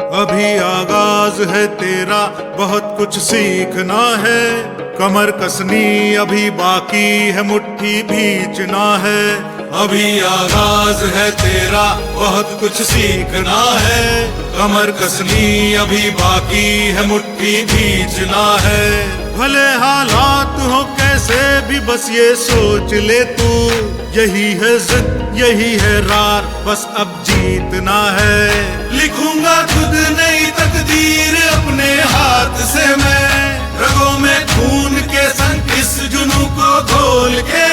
अभी आगाज है तेरा, बहुत कुछ सीखना है। कमर कसनी अभी बाकी है, मुट्ठी भींचना है। अभी आगाज है तेरा, बहुत कुछ सीखना है। कमर कसनी अभी बाकी है, मुट्ठी भींचना है। भले हालात हो कैसे भी, बस ये सोच ले तू, यही है जिद, यही है रार, बस अब जीतना है। लिखूंगा खुद नई तकदीर अपने हाथ से मैं, रगों में खून के संग इस जुनून को घोल के